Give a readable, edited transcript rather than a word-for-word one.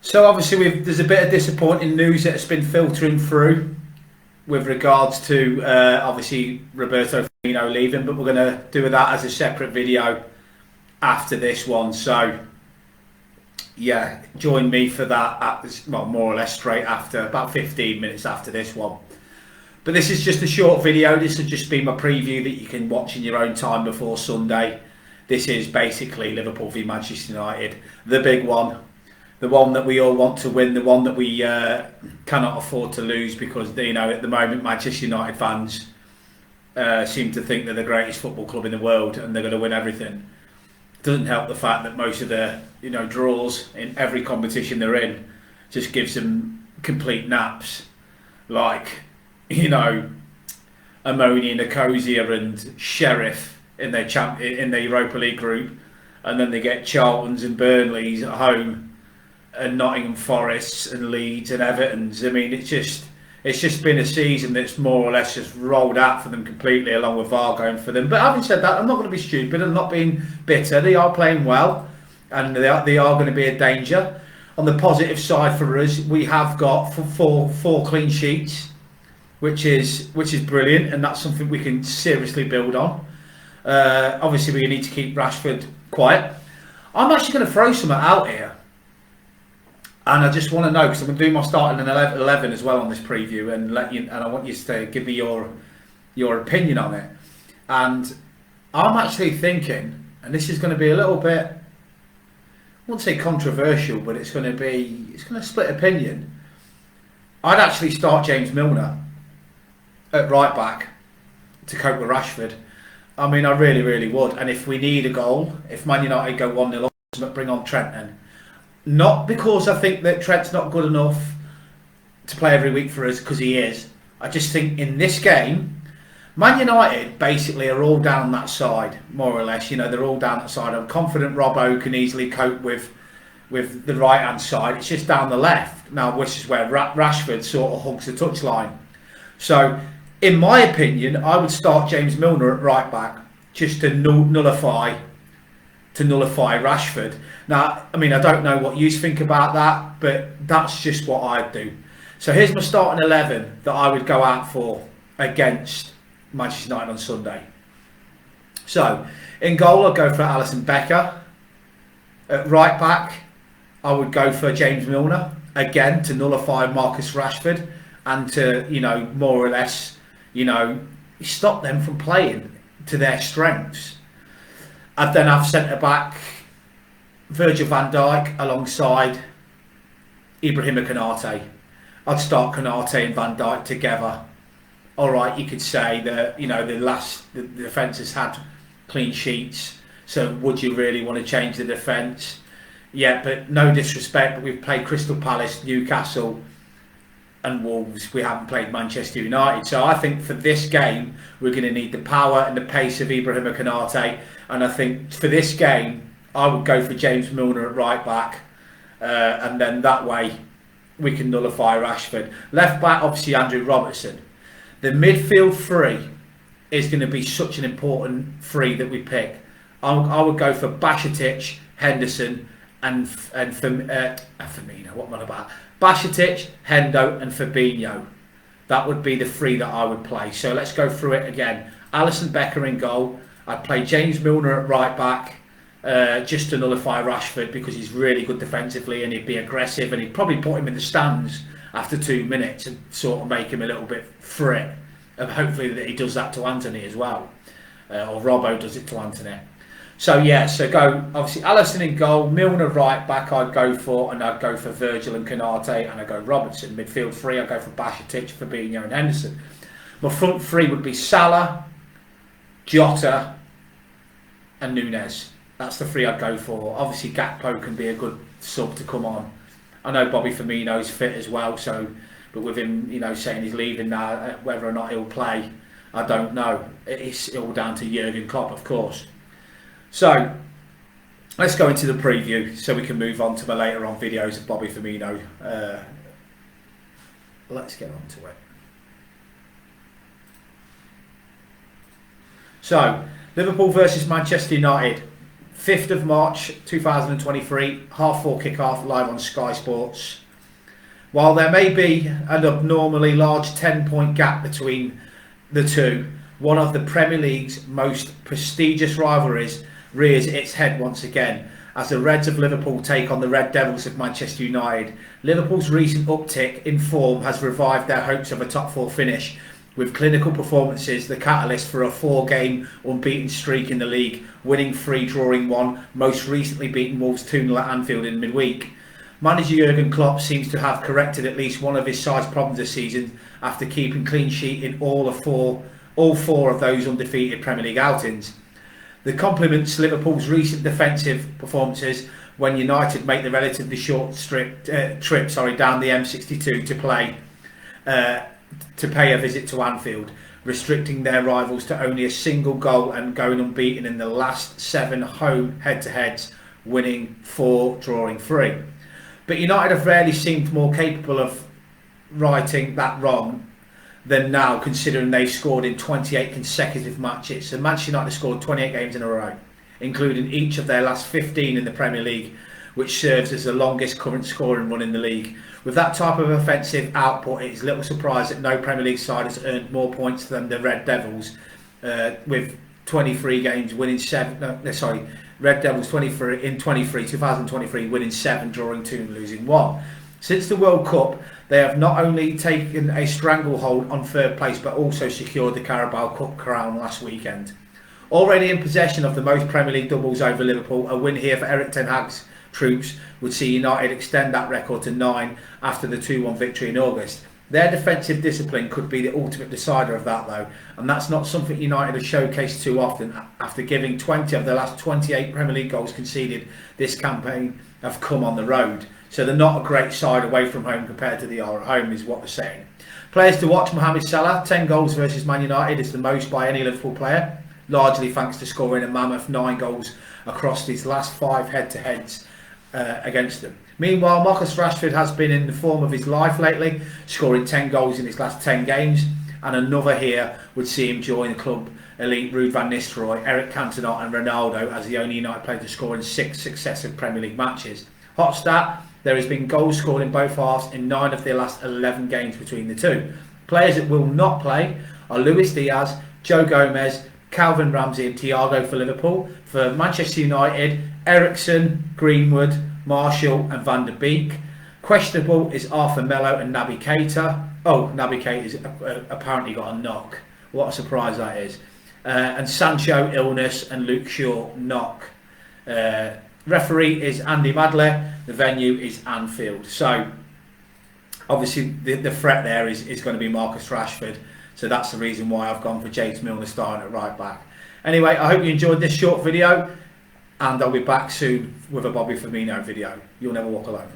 So obviously there's a bit of disappointing news that's been filtering through with regards to obviously Roberto Firmino leaving, but we're going to do that as a separate video after this one. So yeah, join me for that well, more or less straight after, about 15 minutes after this one. But this is just a short video. This will just be my preview that you can watch in your own time before Sunday. This is basically Liverpool v Manchester United, the big one. The one that we all want to win, the one that we cannot afford to lose, because at the moment Manchester United fans seem to think they're the greatest football club in the world and they're going to win everything. It doesn't help the fact that most of the draws in every competition they're in just gives them complete naps, like Ammonia, Nicosia and Sheriff in their Europa League group, and then they get Charlton's and Burnley's at home, and Nottingham Forests and Leeds and Everton's. I mean, it's just been a season that's more or less just rolled out for them completely, along with VAR going for them. But having said that, I'm not going to be stupid. I'm not being bitter. They are playing well, and they are going to be a danger. On the positive side for us, we have got four clean sheets, which is brilliant, and that's something we can seriously build on. Obviously, we need to keep Rashford quiet. I'm actually going to throw something out here. And I just want to know, because I'm going to do my starting in 11 as well on this preview, and I want you to give me your opinion on it. And I'm actually thinking, and this is going to be a little bit, I won't say controversial, but it's going to split opinion. I'd actually start James Milner at right back to cope with Rashford. I mean, I really, really would. And if we need a goal, if Man United go 1-0 up, bring on Trent then. Not because I think that Trent's not good enough to play every week for us, because he is. I just think in this game, Man United basically are all down that side, more or less. They're all down that side. I'm confident Robbo can easily cope with the right-hand side. It's just down the left now, which is where Rashford sort of hugs the touchline. So, in my opinion, I would start James Milner at right back just to nullify Rashford. Now, I mean, I don't know what you think about that, but that's just what I'd do. So here's my starting 11 that I would go out for against Manchester United on Sunday. So, in goal, I'd go for Alisson Becker. At right back, I would go for James Milner, again, to nullify Marcus Rashford and to, more or less, stop them from playing to their strengths. I'd then have centre back Virgil van Dijk alongside Ibrahima Konate. I'd start Konate and Van Dijk together. Alright, you could say that the defence has had clean sheets, so would you really want to change the defence? Yeah, but no disrespect, but we've played Crystal Palace, Newcastle and Wolves. We haven't played Manchester United. So I think for this game, we're going to need the power and the pace of Ibrahima Konate. And I think for this game, I would go for James Milner at right back. And then that way, we can nullify Rashford. Left back, obviously, Andrew Robertson. The midfield three is going to be such an important three that we pick. I would go for Bajcetic, Henderson, and Firmino. What am I about? Bajcetic, Hendo and Fabinho. That would be the three that I would play. So let's go through it again. Alisson Becker in goal. I'd play James Milner at right back just to nullify Rashford, because he's really good defensively and he'd be aggressive, and he'd probably put him in the stands after 2 minutes and sort of make him a little bit frit. And hopefully that he does that to Anthony as well. Or Robbo does it to Anthony. So go obviously Alisson in goal, Milner right back I'd go for, and I'd go for Virgil and Konate, and I'd go Robertson. Midfield three, I'd go for Bajcetic, Fabinho and Henderson. My front three would be Salah, Jota and Nunez. That's the three I'd go for. Obviously Gakpo can be a good sub to come on. I know Bobby Firmino's fit as well, but with him saying he's leaving now, whether or not he'll play, I don't know. It's all down to Jurgen Klopp, of course. So, let's go into the preview so we can move on to the later on videos of Bobby Firmino. Let's get on to it. So, Liverpool versus Manchester United. 5th of March 2023, 4:30 kickoff live on Sky Sports. While there may be an abnormally large 10-point gap between the two, one of the Premier League's most prestigious rivalries rears its head once again as the Reds of Liverpool take on the Red Devils of Manchester United. Liverpool's recent uptick in form has revived their hopes of a top 4 finish, with clinical performances the catalyst for a 4-game unbeaten streak in the league, winning 3, drawing 1, most recently beating Wolves 2-0 at Anfield in midweek. Manager Jurgen Klopp seems to have corrected at least one of his side's problems this season after keeping clean sheet in all four of those undefeated Premier League outings. The complements Liverpool's recent defensive performances when United make the relatively short trip down the M62 to pay a visit to Anfield, restricting their rivals to only a single goal and going unbeaten in the last 7 home head-to-heads, winning 4, drawing 3. But United have rarely seemed more capable of righting that wrong than now, considering they've scored in 28 consecutive matches. So Manchester United have scored 28 games in a row, including each of their last 15 in the Premier League, which serves as the longest current scoring run in the league. With that type of offensive output, it is little surprise that no Premier League side has earned more points than the Red Devils, with 23 games winning 7. Red Devils 2023 winning 7, drawing 2 and losing 1. Since the World Cup, they have not only taken a stranglehold on 3rd place but also secured the Carabao Cup crown last weekend. Already in possession of the most Premier League doubles over Liverpool, a win here for Erik ten Hag's troops would see United extend that record to 9 after the 2-1 victory in August. Their defensive discipline could be the ultimate decider of that though, and that's not something United have showcased too often after giving 20 of the last 28 Premier League goals conceded this campaign have come on the road. So they're not a great side away from home compared to they are at home, is what they're saying. Players to watch: Mohamed Salah, 10 goals versus Man United is the most by any Liverpool player, largely thanks to scoring a mammoth 9 goals across his last 5 head-to-heads against them. Meanwhile, Marcus Rashford has been in the form of his life lately, scoring 10 goals in his last 10 games, and another here would see him join the club elite Ruud van Nistelrooy, Eric Cantona and Ronaldo as the only United player to score in 6 successive Premier League matches. Hot stat: there has been goals scored in both halves in 9 of their last 11 games between the two. Players that will not play are Luis Diaz, Joe Gomez, Calvin Ramsey and Thiago for Liverpool. For Manchester United, Eriksen, Greenwood, Martial and Van der Beek. Questionable is Arthur Melo and Naby Keita. Oh, Naby Keita's apparently got a knock. What a surprise that is. And Sancho, illness, and Luke Shaw, knock. Referee is Andy Madler. The venue is Anfield. So obviously the threat there is going to be Marcus Rashford. So that's the reason why I've gone for James Milner starting at right back. Anyway, I hope you enjoyed this short video, and I'll be back soon with a Bobby Firmino video. You'll never walk alone.